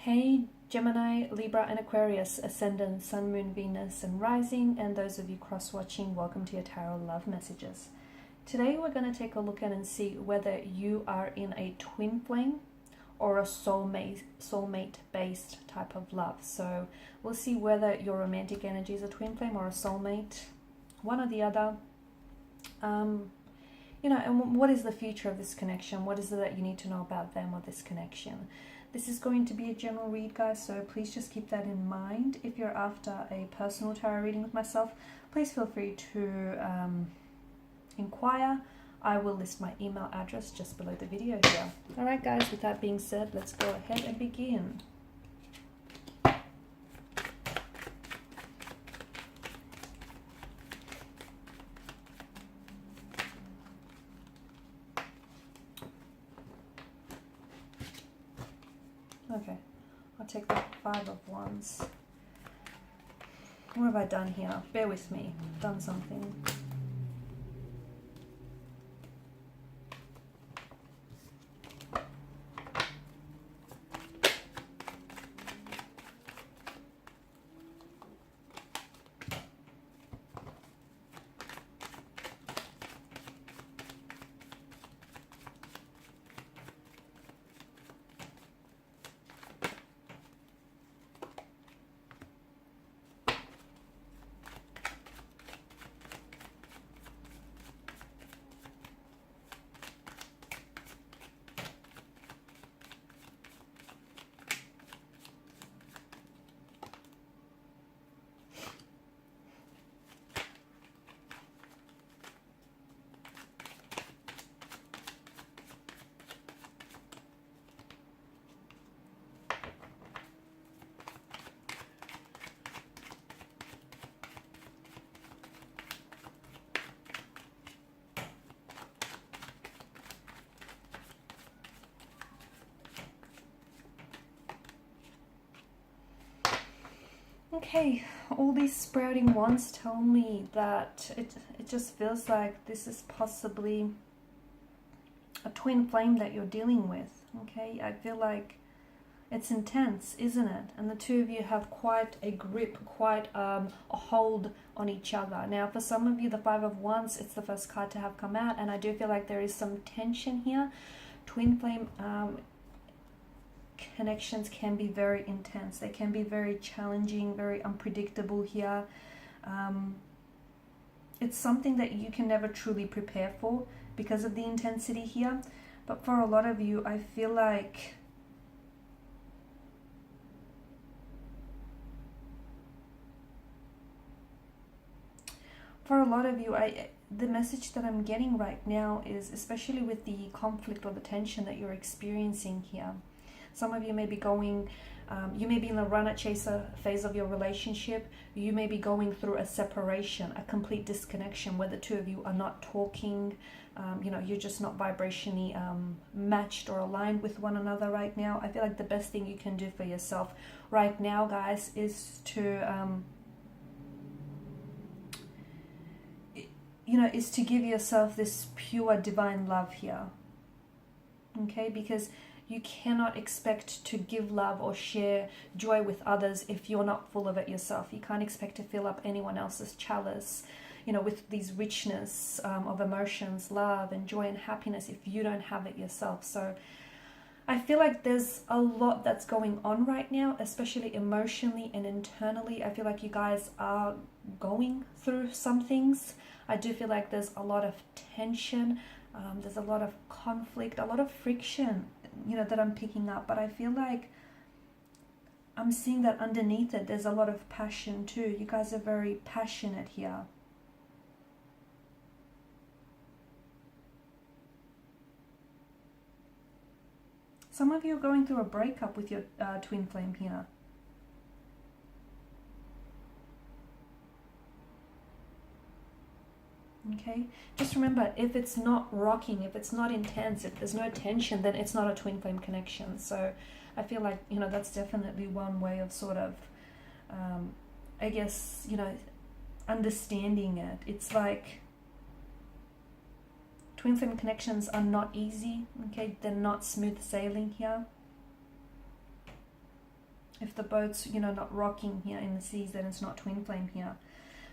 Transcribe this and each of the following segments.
Hey Gemini, Libra and Aquarius, Ascendant, Sun, Moon, Venus and Rising, and those of you cross-watching, welcome to your Tarot Love Messages. Today we're going to take a look at and see whether you are in a twin flame or a soulmate based type of love. So we'll see whether your romantic energy is a twin flame or a soulmate, one or the other. And what is the future of this connection? What is it that you need to know about them or this connection? This is going to be a general read, guys, so please just keep that in mind. If you're after a personal tarot reading with myself, please feel free to inquire. I will list my email address just below the video here. Alright guys, with that being said, let's go ahead and begin. Okay, I'll take the Five of Wands. What have I done here? Bear with me. I've done something. Okay, all these sprouting wands tell me that it just feels like this is possibly a twin flame that you're dealing with. Okay, I feel like it's intense, isn't it? And the two of you have quite a grip, quite a hold on each other. Now, for some of you, the Five of Wands, it's the first card to have come out, and I do feel like there is some tension here. Twin flame connections can be very intense. They can be very challenging, very unpredictable here. It's something that you can never truly prepare for because of the intensity here. But for a lot of you, I feel like the message that I'm getting right now is, especially with the conflict or the tension that you're experiencing here, some of you may be going, you may be in the runner-chaser phase of your relationship. You may be going through a separation, a complete disconnection where the two of you are not talking. You're just not vibrationally matched or aligned with one another right now. I feel like the best thing you can do for yourself right now, guys, is to, is to give yourself this pure divine love here. Okay, because you cannot expect to give love or share joy with others if you're not full of it yourself. You can't expect to fill up anyone else's chalice, with these richness of emotions, love and joy and happiness if you don't have it yourself. So I feel like there's a lot that's going on right now, especially emotionally and internally. I feel like you guys are going through some things. I do feel like there's a lot of tension. There's a lot of conflict, a lot of friction, that I'm picking up. But I feel like I'm seeing that underneath it, there's a lot of passion too. You guys are very passionate here. Some of you are going through a breakup with your twin flame here. Okay, just remember, if it's not rocking, if it's not intense, if there's no tension, then it's not a twin flame connection. So I feel like, that's definitely one way of sort of, I guess, understanding it. It's like twin flame connections are not easy, okay? They're not smooth sailing here. If the boat's, you know, not rocking here in the seas, then it's not twin flame here.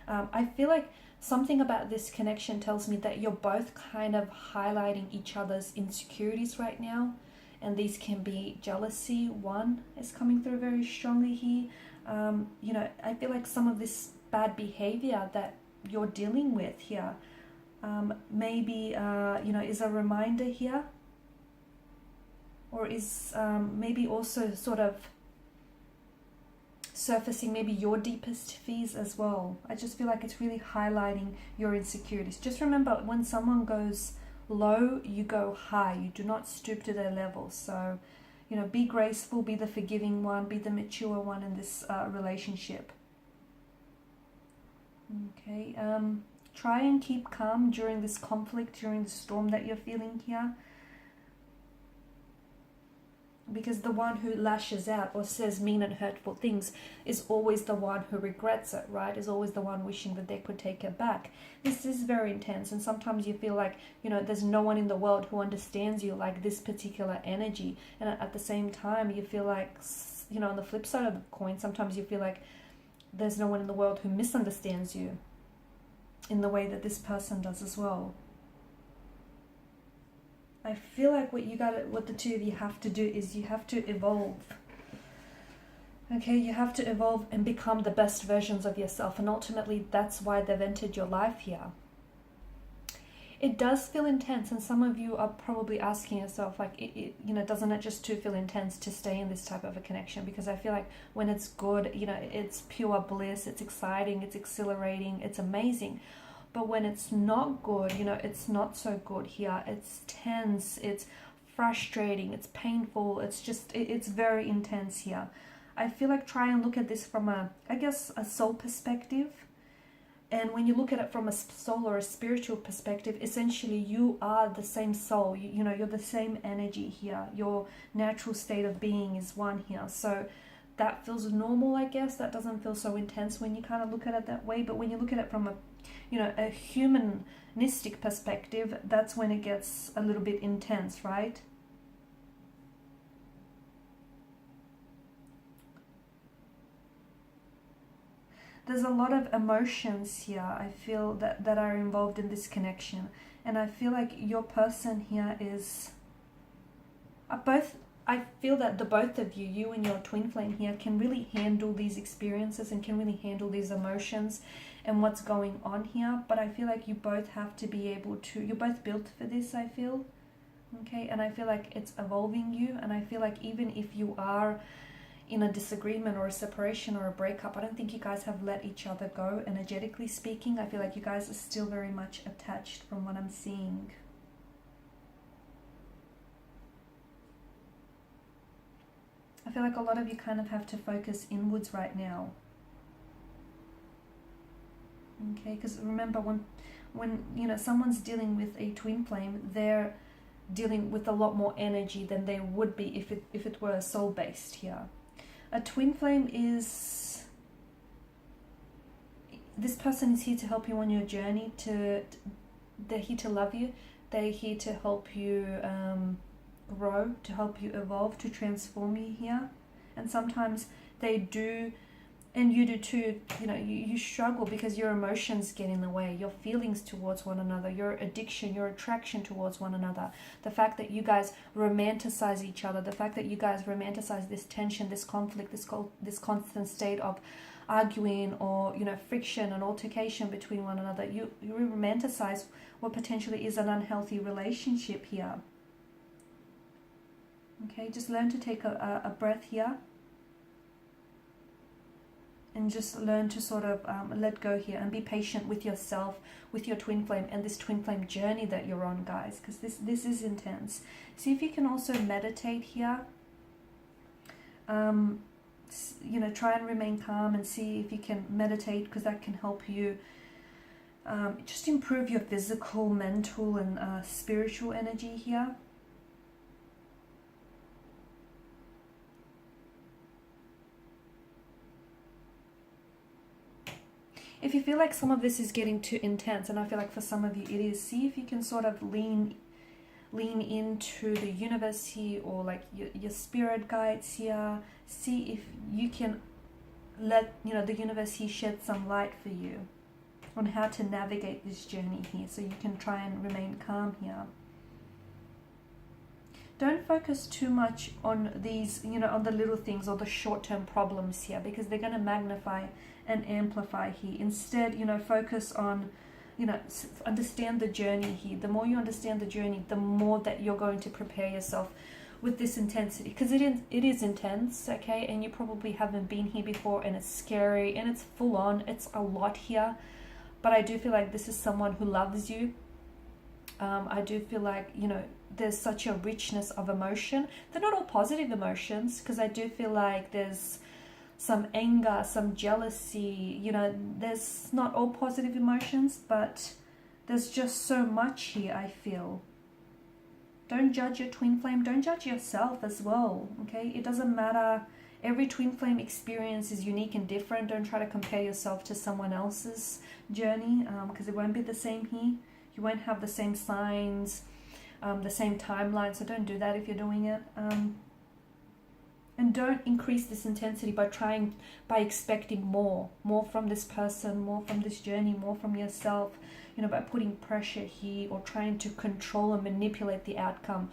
I feel like something about this connection tells me that you're both kind of highlighting each other's insecurities right now. And these can be jealousy. One is coming through very strongly here. You know, I feel like some of this bad behavior that you're dealing with here maybe, you know, is a reminder here. Or is maybe also sort of surfacing maybe your deepest fears as well. I just feel like it's really highlighting your insecurities. Just remember, when someone goes low, you go high. You do not stoop to their level. So, you know, be graceful, be the forgiving one, be the mature one in this relationship. Okay, try and keep calm during this conflict, during the storm that you're feeling here. Because the one who lashes out or says mean and hurtful things is always the one who regrets it, right? Is always the one wishing that they could take it back. This is very intense, and sometimes you feel like, you know, there's no one in the world who understands you like this particular energy. And at the same time, you feel like, you know, on the flip side of the coin, sometimes you feel like there's no one in the world who misunderstands you in the way that this person does as well. I feel like what the two of you have to do is you have to evolve. Okay, you have to evolve and become the best versions of yourself, and ultimately that's why they've entered your life here. It does feel intense, and some of you are probably asking yourself, like, you know, doesn't it just too feel intense to stay in this type of a connection? Because I feel like when it's good, you know, it's pure bliss, it's exciting, it's exhilarating, it's amazing. But when it's not good, you know, it's not so good here. It's tense, it's frustrating, it's painful, it's just, it's very intense here. I feel like try and look at this from a soul perspective. And when you look at it from a soul or a spiritual perspective, essentially you are the same soul. You know, you're the same energy here. Your natural state of being is one here. So that feels normal, I guess. That doesn't feel so intense when you kind of look at it that way. But when you look at it from a, you know, a humanistic perspective, that's when it gets a little bit intense, right? There's a lot of emotions here, I feel, that are involved in this connection. And I feel like your person here is I feel that the both of you, you and your twin flame here, can really handle these experiences and can really handle these emotions and what's going on here. But I feel like you both have to be able to, you're both built for this, I feel. Okay, and I feel like it's evolving you. And I feel like even if you are in a disagreement or a separation or a breakup, I don't think you guys have let each other go, energetically speaking. I feel like you guys are still very much attached from what I'm seeing. I feel like a lot of you kind of have to focus inwards right now. Okay, because remember, when you know someone's dealing with a twin flame, they're dealing with a lot more energy than they would be if it were soul-based here. A twin flame is, this person is here to help you on your journey. They're here to love you. They're here to help you grow, to help you evolve, to transform you here. And sometimes they do, and you do too, you know, you struggle because your emotions get in the way, your feelings towards one another, your addiction, your attraction towards one another, the fact that you guys romanticize each other, the fact that you guys romanticize this tension, this conflict, this constant state of arguing or, you know, friction and altercation between one another. You romanticize what potentially is an unhealthy relationship here. Okay, just learn to take a breath here. And just learn to sort of let go here and be patient with yourself, with your twin flame, and this twin flame journey that you're on, guys, because this is intense. See if you can also meditate here. You know, try and remain calm and see if you can meditate, because that can help you just improve your physical, mental, and spiritual energy here. If you feel like some of this is getting too intense, and I feel like for some of you it is, see if you can sort of lean lean into the universe here, or like your spirit guides here. See if you can let, you know, the universe here shed some light for you on how to navigate this journey here, so you can try and remain calm here. Don't focus too much on these, you know, on the little things or the short-term problems here, because they're going to magnify and amplify here. Instead, you know, focus on, you know, understand the journey here. The more you understand the journey, the more that you're going to prepare yourself with this intensity, because it is intense, okay? And you probably haven't been here before, and it's scary and it's full on. It's a lot here, but I do feel like this is someone who loves you. I do feel like, you know, there's such a richness of emotion. They're not all positive emotions, because I do feel like there's some anger, some jealousy, you know, there's not all positive emotions, but there's just so much here, I feel. Don't judge your twin flame. Don't judge yourself as well, okay? It doesn't matter. Every twin flame experience is unique and different. Don't try to compare yourself to someone else's journey, because it won't be the same here. You won't have the same signs, the same timeline, so don't do that if you're doing it. And don't increase this intensity by expecting more from this person, more from this journey, more from yourself, you know, by putting pressure here or trying to control and manipulate the outcome.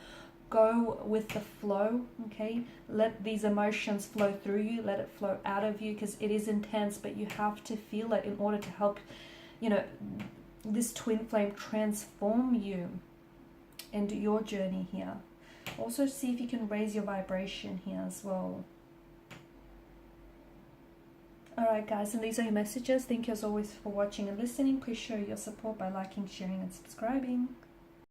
Go with the flow, okay? Let these emotions flow through you, let it flow out of you, because it is intense, but you have to feel it in order to help, you know, this twin flame transform you and your journey here. Also see if you can raise your vibration here as well. Alright guys, and these are your messages. Thank you as always for watching and listening. Please show your support by liking, sharing and subscribing.